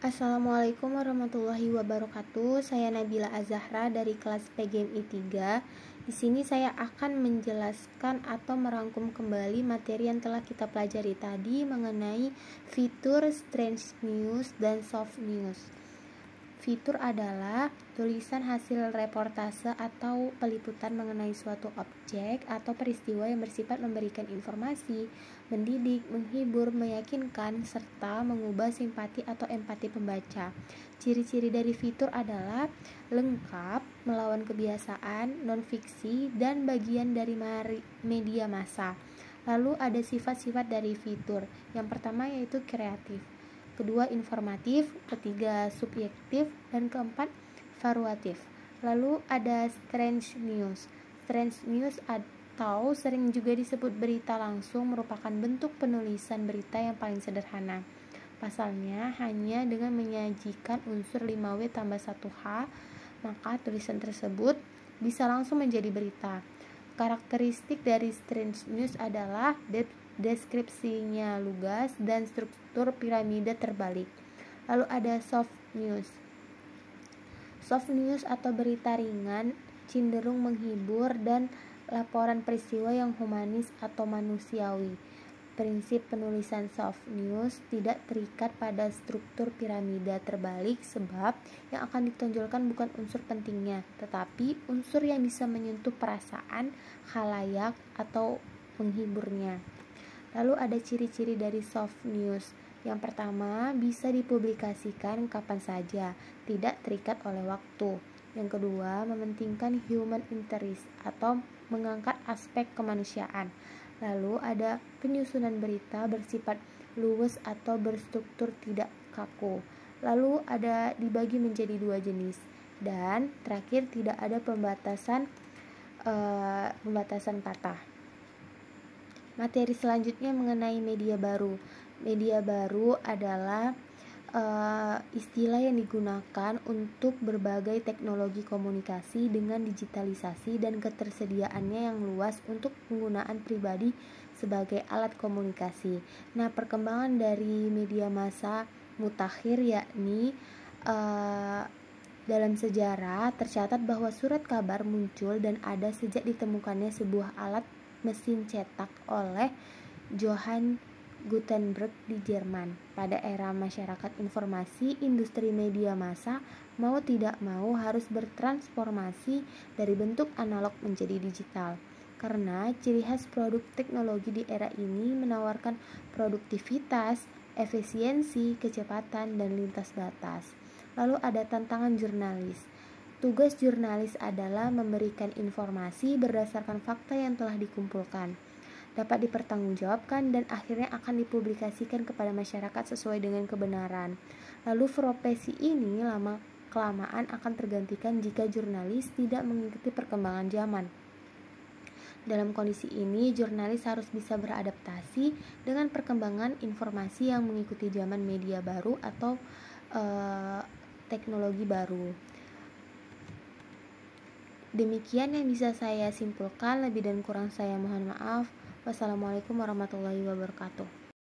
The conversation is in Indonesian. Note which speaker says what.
Speaker 1: Assalamualaikum warahmatullahi wabarakatuh. Saya Nabila Azahra dari kelas PGMI 3. Di sini saya akan menjelaskan atau merangkum kembali materi yang telah kita pelajari tadi mengenai fitur strange news dan soft news. Fitur adalah tulisan hasil reportase atau peliputan mengenai suatu objek atau peristiwa yang bersifat memberikan informasi, mendidik, menghibur, meyakinkan, serta mengubah simpati atau empati pembaca. Ciri-ciri dari fitur adalah lengkap, melawan kebiasaan, non-fiksi, dan bagian dari media massa. Lalu ada sifat-sifat dari fitur. Yang pertama yaitu kreatif, kedua informatif, ketiga subjektif, dan keempat valuatif. Lalu ada strange news. Strange news atau sering juga disebut berita langsung merupakan bentuk penulisan berita yang paling sederhana. Pasalnya hanya dengan menyajikan unsur 5W tambah 1H, maka tulisan tersebut bisa langsung menjadi berita. Karakteristik dari strange news adalah deskripsinya lugas dan struktur piramida terbalik. Lalu ada soft news. Soft news atau berita ringan cenderung menghibur dan laporan peristiwa yang humanis atau manusiawi. Prinsip penulisan soft news tidak terikat pada struktur piramida terbalik sebab yang akan ditonjolkan bukan unsur pentingnya, tetapi unsur yang bisa menyentuh perasaan khalayak atau menghiburnya. Lalu ada ciri-ciri dari soft news. Yang pertama, bisa dipublikasikan kapan saja, tidak terikat oleh waktu. Yang kedua, mementingkan human interest atau mengangkat aspek kemanusiaan. Lalu ada penyusunan berita bersifat luwes atau berstruktur tidak kaku. Lalu ada dibagi menjadi dua jenis. Dan terakhir tidak ada pembatasan kata. Materi selanjutnya mengenai media baru. Media baru adalah istilah yang digunakan untuk berbagai teknologi komunikasi dengan digitalisasi dan ketersediaannya yang luas untuk penggunaan pribadi sebagai alat komunikasi. Nah, perkembangan dari media massa mutakhir yakni dalam sejarah tercatat bahwa surat kabar muncul dan ada sejak ditemukannya sebuah alat mesin cetak oleh Johann Gutenberg di Jerman. Pada era masyarakat informasi, industri media massa mau tidak mau harus bertransformasi dari bentuk analog menjadi digital. Karena ciri khas produk teknologi di era ini menawarkan produktivitas, efisiensi, kecepatan, dan lintas batas. Lalu ada tantangan jurnalis. Tugas jurnalis adalah memberikan informasi berdasarkan fakta yang telah dikumpulkan, dapat dipertanggungjawabkan dan akhirnya akan dipublikasikan kepada masyarakat sesuai dengan kebenaran. Lalu profesi ini lama-kelamaan akan tergantikan jika jurnalis tidak mengikuti perkembangan zaman. Dalam kondisi ini, jurnalis harus bisa beradaptasi dengan perkembangan informasi yang mengikuti zaman media baru atau teknologi baru. Demikian yang bisa saya simpulkan, lebih dan kurang saya mohon maaf. Wassalamualaikum warahmatullahi wabarakatuh.